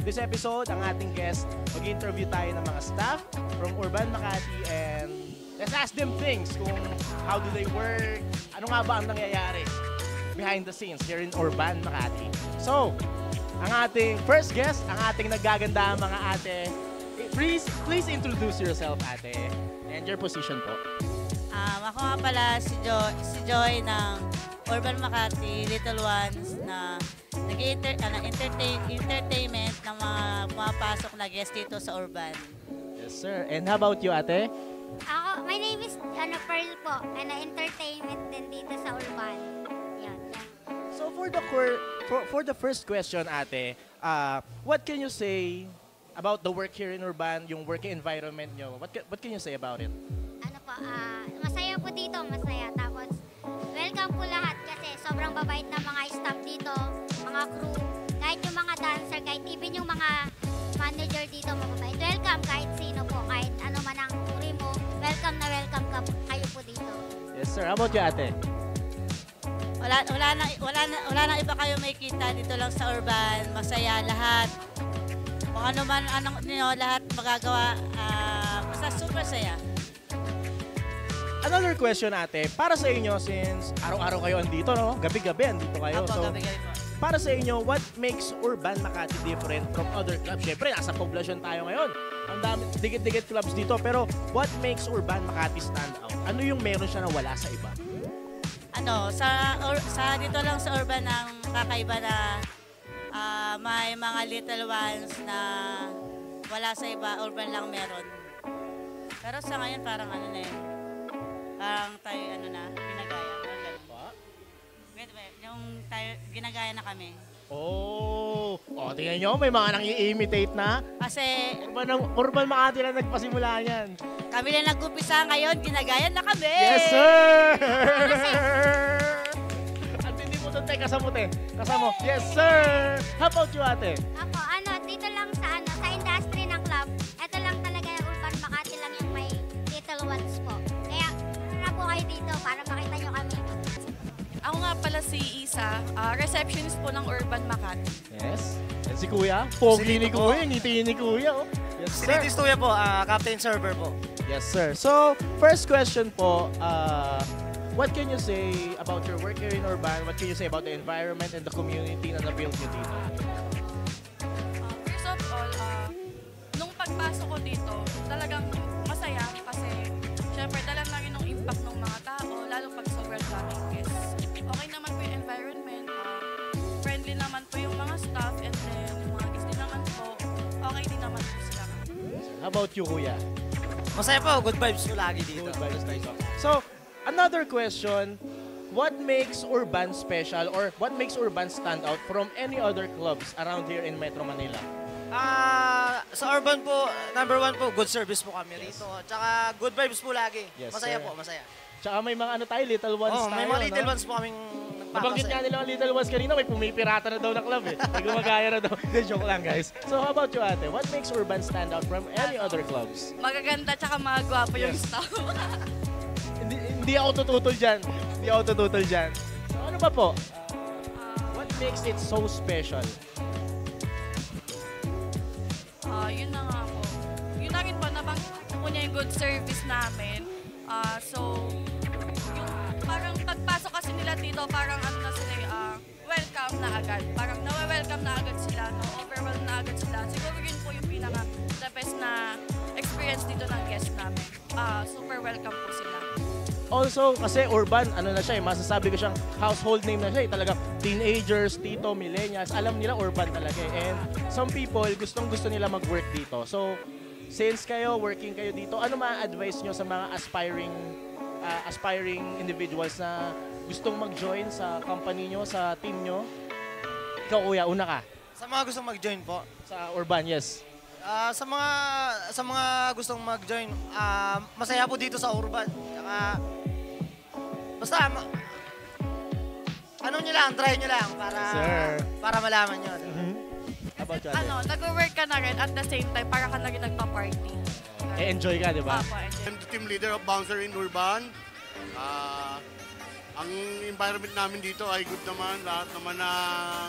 this episode, ang ating guest, mag-interview tayo ng mga staff from Urban Makati and let's ask them things kung how do they work, ano nga ba ang nangyayari behind the scenes here in Urban Makati. So, ang ating first guest, ang ating naggaganda mga ate. Please introduce yourself, ate, and your position po. Ako nga pala si Joy ng Urban Makati, Little Ones na entertainment ng mga pumapasok na guest dito sa Urban. Yes, sir. And how about you, ate? My name is Pearl po, and entertainment din dito sa Urban. Yan. So for the first question, ate, what can you say about the work here in Urban, yung working environment nyo? What can you say about it? Masaya po dito, masaya. Tapos, welcome po lahat kasi sobrang babait na mga staff dito, mga crew, kahit yung mga dancer, kahit even yung mga manager dito, mababait. Welcome kahit sino po, kahit ano man ang uri mo, welcome na welcome kayo po dito. Yes, sir. How about you, ate? Wala na iba kayo may kita dito lang sa Urban. Masaya lahat. Kung ano man lahat magagawa, basta super saya. Another question, ate. Para sa inyo, since araw-araw kayo andito, no? Gabi-gabi andito kayo. Opo, gabi-gabi po. Para sa inyo, what makes Urban Makati different from other clubs? Siyempre, nasa poblasyon tayo ngayon. Ang dami, dikit-dikit clubs dito. Pero what makes Urban Makati stand out? Ano yung meron siya na wala sa iba? Sa dito lang sa Urban ang kakaiba na may mga little ones na wala sa iba, Urban lang meron. Pero sa ngayon parang parang tayo ginagaya. Yung tayo, ginagaya na kami. Tingnan nyo, may mga nang-i-imitate na. Kasi Urban Makati lang nagpasimula yan. kami lang nag-umpisa ngayon, ginagaya na kami! Yes, sir! At hindi mo doon, kasamo. Yes, sir! How about you, ate? Ako, dito lang sa industry ng club, ito lang talaga yung Urban Makati lang yung may little ones po. Kaya, tara po kayo dito para makita nyo kami. Ako nga pala si Isa, receptionist po ng Urban Makati. Yes. And si Kuya? Pogi ni Kuya, ngiti ni Kuya. Oh. Yes, sir. Si Kuya po, captain server po. Yes, sir. So, first question po, what can you say about your work here in Urban? What can you say about the environment and the community na na-build nyo dito? First of all, nung pagpasok ko dito, talagang masaya kasi syempre dala na rin ng impact ng mga tao, lalo pag sobrang daming guests. Okay naman po yung environment, friendly naman po yung mga staff, and then yung mga guests din naman po, okay din naman po sila. How about you, Kuya? Masaya po, good vibes po lagi dito. Good vibes dito. So, another question, what makes Urban special or what makes Urban stand out from any other clubs around here in Metro Manila? Sa Urban po, number one po, good service po kami rito. Tsaka good vibes po lagi. Yes, masaya sir. po, masaya. Tsaka may mga little ones tayo, may mga little no? ones po kaming Nabanggit nga nagpapasaya. nila ang little ones kanina, may pumipirata na daw na club eh. May gumagaya na daw. Joke lang, guys. So how about you, ate? What makes Urban stand out from any other clubs? Magaganda tsaka mga gwapo yung Yes. staff. Hindi ako tututol dyan. So ano ba po? What makes it so special? Yun na nga po. Yun na rin po, nabanggit po niya yung good service namin. So, yung parang pagpasok kasi nila dito, parang na sila, welcome na agad. Parang nawe-welcome na agad sila, overwhelm na agad sila. Siguro yun po yung pinaka-the best na experience dito ng guest namin. Super welcome po sila. Also, kasi Urban, na siya masasabi ko siyang household name na siya talagang teenagers, tito, millennials, alam nila Urban talaga And some people, gustong-gusto nila mag-work dito. So, since working kayo dito, ano ma-advise nyo sa mga aspiring individuals na gustong mag-join sa company nyo, sa team nyo? Ikaw, Kuya, una ka. Sa mga gustong mag-join po, Sa Urban, yes. sa mga gustong mag-join, masaya po dito sa Urban. Tsaka, basta, try nyo lang para malaman nyo. About you, ate? Nag-work ka na rin at the same time, para ka na rin nagpa-party. Enjoy ka, di ba? Enjoy. I'm the team leader of Bouncer in Urban. Ang environment namin dito ay good naman. Lahat naman ng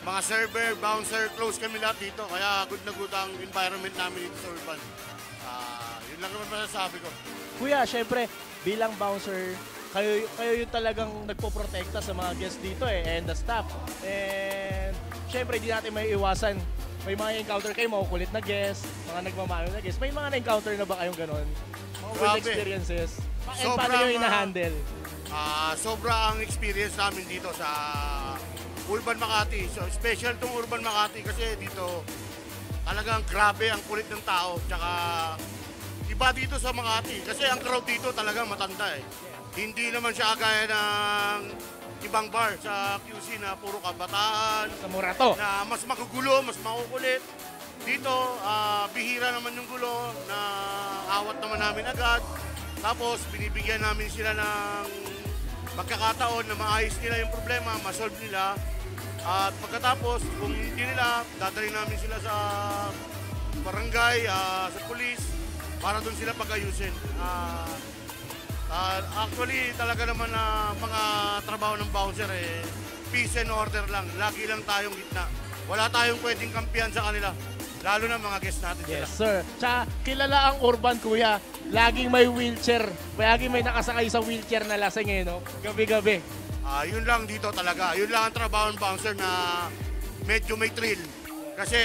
mga server, bouncer, close kami lahat dito. Kaya good na good ang environment namin dito sa Urban. Yun lang naman masasabi ko. Kuya, syempre, bilang bouncer, kayo yung talagang nagpo-protekta sa mga guests dito and the staff. And syempre, di natin may iwasan. May mga encounter kayo, makukulit na guests, mga nagmamayo na guests. May mga na-encounter na ba kayong ganon? Mga weird Grabe. experiences? And paano Sobrang, nyo hina-handle? Sobra ang experience namin dito sa Urban Makati. So special tong Urban Makati kasi dito talagang grabe ang kulit ng tao. Tsaka iba dito sa Makati kasi ang crowd dito talagang matanda eh. Hindi naman siya kagaya ng ibang bar sa QC na puro kabataan, Sa Murato. na mas magugulo, mas makukulit. Dito, bihira naman yung gulo na awat naman namin agad. Tapos, binibigyan namin sila ng pagkakataon na maayos nila yung problema, masolve nila. At pagkatapos, kung hindi nila, dadalhin namin sila sa barangay, sa pulis, para doon sila pag-ayusin. Actually, talaga naman na mga trabaho ng bouncer peace and order lang. Lagi lang tayong gitna. Wala tayong pwedeng kampihan sa kanila. Lalo na mga guests natin sila. Yes, sir. Tsaka, kilala ang Urban, kuya. Laging may wheelchair. Laging may nakasakay sa wheelchair na lasing no? Gabi-gabi. Yun lang dito talaga. Yun lang ang trabaho ng bouncer na medyo may thrill. Kasi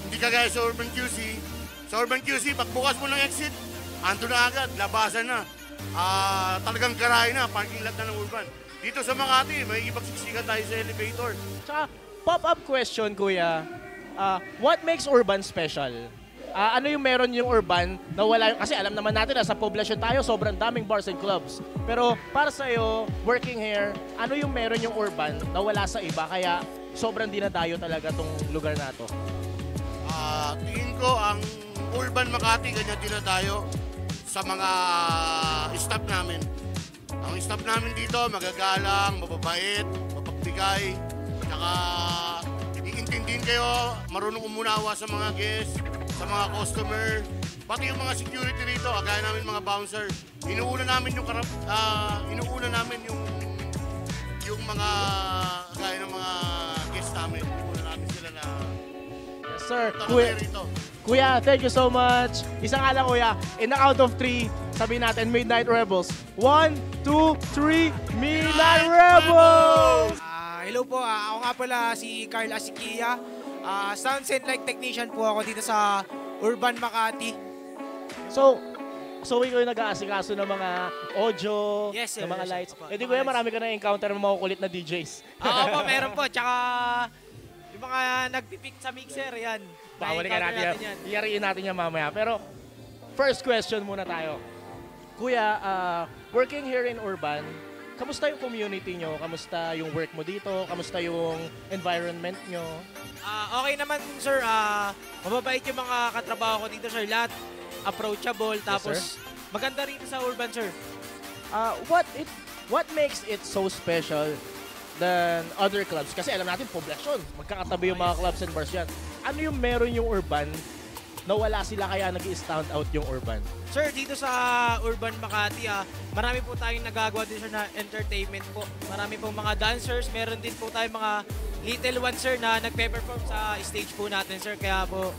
hindi kagaya sa Urban QC. Sa Urban QC, pagbukas mo ng exit, ando na agad, labasan na. Talagang garahe na, parking lot na ng Urban. Dito sa Makati, may ipagsiksikan tayo sa elevator. Tsaka, pop-up question, kuya. What makes Urban special? Ano yung meron yung Urban na wala yung... Kasi alam naman natin na sa poblasyon tayo, sobrang daming bars and clubs. Pero para sa'yo, working here, ano yung meron yung Urban na wala sa iba? Kaya sobrang dinadayo talaga tong lugar na to. Tingin ko ang Urban Makati ganyan dinadayo sa mga staff namin. Ang staff namin dito magagalang, mababait, mapagbigay, saka iintindihin kayo, marunong umunawa sa mga guests, sa mga customer, pati yung mga security rito, kagaya namin mga bouncer. Inuuna namin yung mga kagaya ng mga guests namin. Inuuna namin sila na Yes, sir. tanongin rito. Kuya, thank you so much. Isang ala, kuya. In the count of 3, sabihin natin, Midnight Rebels. 1, 2, 3, Midnight Rebels! Hello po, ako nga pala si Carl Asikia. Sound and light technician po ako dito sa Urban Makati. So ikaw yung nag-aasikaso ng mga audio, Yes, sir. ng mga Yes, sir. lights. Opo. Eh di kuya, marami ka na encounter ng mga kulit na DJs. Oo po, meron po. Tsaka yung mga nagpipick sa mixer, yan. Babalikan natin Na-encounter yan. Iyariin natin yan mamaya. Pero first question muna tayo. Kuya, working here in Urban, kamusta yung community nyo? Kamusta yung work mo dito? Kamusta yung environment nyo? Okay naman, sir. Mababait yung mga katrabaho ko dito, sir. Lahat approachable. Tapos maganda rin sa Urban, sir. What makes it so special than other clubs? Kasi alam natin, poblasyon. Magkakatabi yung mga clubs and bars yan. Ano yung meron yung Urban na wala sila kaya nag-stand out yung Urban? Sir, dito sa Urban Makati, marami po tayong nagagawa din, sir, na entertainment po. Marami pong mga dancers. Meron din po tayong mga little ones, sir, na nagpe-perform sa stage po natin, sir. Kaya po,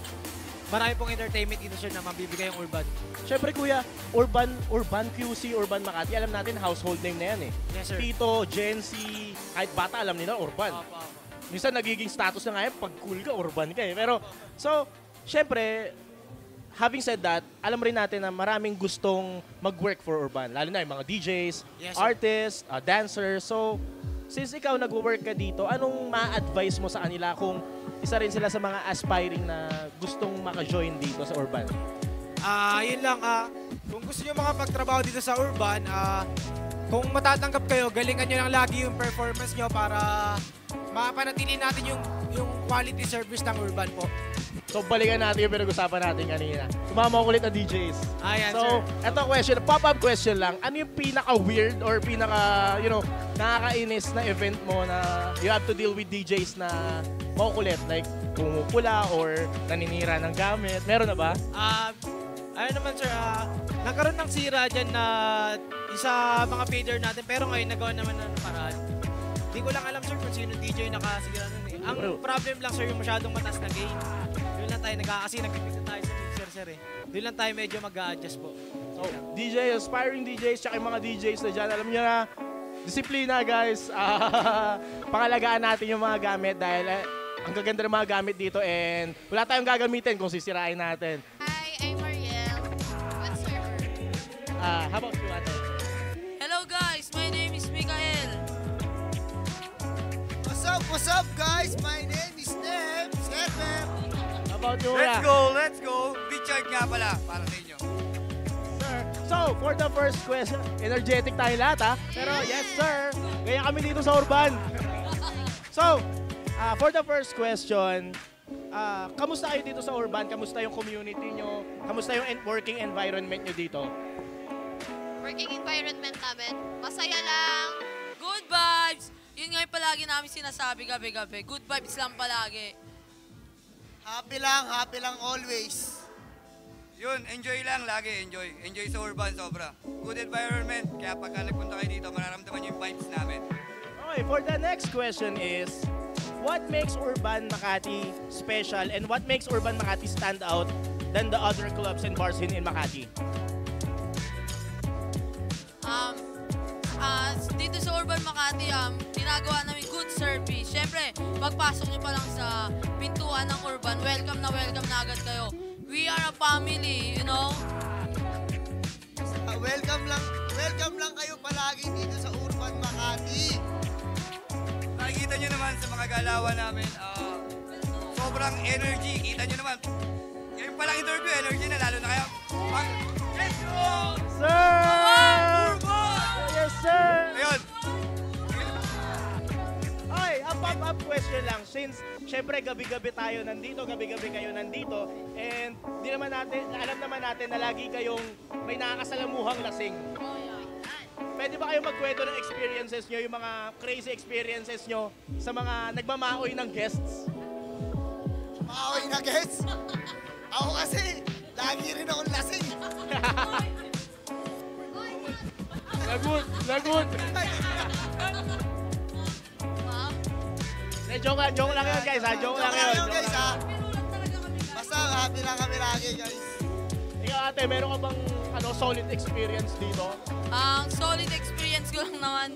marami pong entertainment dito, sir, na mabibigay yung Urban. Siyempre kuya, Urban QC, Urban Makati, alam natin household name na yan eh. Yes, sir. Tito, Gen Z, kahit bata alam nila Urban. Opo, opo. Minsan nagiging status na nga yan, pag cool ka, Urban ka eh. Pero, so, siyempre, having said that, alam rin natin na maraming gustong mag-work for Urban. Lalo na yung mga DJs, Yes, sir. artists, dancers. So, since ikaw nag-work ka dito, anong ma-advise mo sa kanila kung isa rin sila sa mga aspiring na gustong maka-join dito sa Urban? Yun lang, kung gusto nyo mga pagtrabaho dito sa Urban, kung matatanggap kayo, galingan nyo lang lagi yung performance nyo para mapanatili natin yung quality service ng Urban po. So, balikan natin yung pinag-usapan natin kanina. Sumama ko ulit na DJs. Ayan, So, eto question, pop-up question lang. Ano yung pinaka-weird or nakakainis na event mo na you have to deal with DJs na makukulit? Like, pumupula or naninira ng gamit? Meron na ba? Ayun naman, sir, nagkaroon ng sira dyan na isa mga fader natin, pero ngayon nagawa naman ng paraan. Di ko lang alam sir kung sino DJ nakasira nun eh. Ang problem lang sir, yung masyadong mataas na gain. Doon lang tayo kasi nagpipix na tayo sa mixer sir eh. Doon lang tayo medyo mag-a-adjust po. So, DJ, aspiring DJs, tsaka yung mga DJs na dyan, alam nyo na, disiplina guys. Pangalagaan natin yung mga gamit dahil ang gaganda ng mga gamit dito and wala tayong gagamitin kung sisirain natin. Hi, I'm Mariel. Good server. How about you, ate? Hello guys, my name is Mikael. What's up guys? My name is Nem, server. How about you, Let's go. Bichard nga pala, para sa inyo. Sir. So, for the first question, energetic tayo lahat ha. Pero yes sir, kaya kami dito sa Urban. So, for the first question, kamusta kayo dito sa Urban? Kamusta yung community nyo? Kamusta yung working environment nyo dito? Working environment namin, masaya lang. Good vibes! Yun nga yung palagi namin sinasabi gabi-gabi. Good vibes lang palagi. Happy lang always. Yun, enjoy lang lagi, enjoy. Enjoy sa Urban sobra. Good environment, kaya pagka nagpunta kayo dito, mararamdaman yung vibes namin. Okay, for the next question is, what makes Urban Makati special and what makes Urban Makati stand out than the other clubs and bars in Makati? Dito sa Urban Makati, ginagawa namin good service. Siyempre, pagpasok nyo pa lang sa pintuan ng Urban, welcome na agad kayo. We are a family, you know? Welcome lang kayo palagi dito sa Urban Makati. Nakikita nyo naman sa mga galawan namin, sobrang energy. Kita nyo naman, ngayon palang interview, energy na lalo na kayo. Let's go! Sir! Urban! Yes, sir! Ayun. Okay, a pop-up question lang. Since, syempre, gabi-gabi tayo nandito, gabi-gabi kayo nandito, and alam naman natin na lagi kayong may nakakasalamuhang lasing. Pwede ba kayo magkwento ng experiences nyo, yung mga crazy experiences nyo sa mga nagmamaoy ng guests? Maoy na guys. Ako kasi, lagi rin akong lasing. Lagot! Joke lang yun guys ha, joke lang yun. Guys ha. Basta happy lang kami lagi guys. Ikaw ate, meron ka bang solid experience dito? Ang solid experience ko lang naman,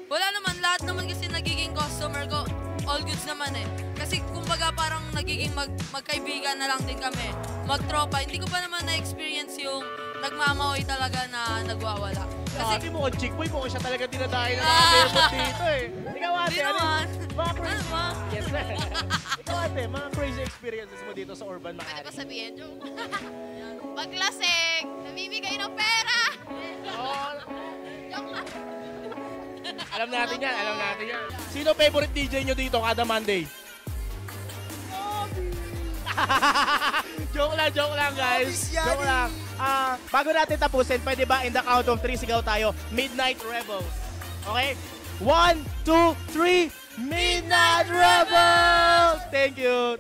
wala naman, lahat naman kasi nagiging customer ko, all goods naman eh. Kasi kumbaga parang nagiging magkaibigan na lang din kami, magtropa. Hindi ko pa naman na-experience yung nagmamaoy talaga na nagwawala. Kasi mo kung chick boy, mukhang siya talaga dinadahin ng mga bebot dito eh. Ikaw ate, Di naman. mga crazy, Ano ba? yes sir. Ikaw ate, mga crazy experiences mo dito sa Urban Pwede ba Makati? sabihin, joke? Paglasing, namimigay ng pera. Oh, Joke lang. alam natin yan. Sino favorite DJ nyo dito kada Monday? Joke lang guys. Joke lang. Bago natin tapusin, pwede ba in the count of 3 sigaw tayo, Midnight Rebels. Okay? 1, 2, 3, Midnight Rebels! Thank you.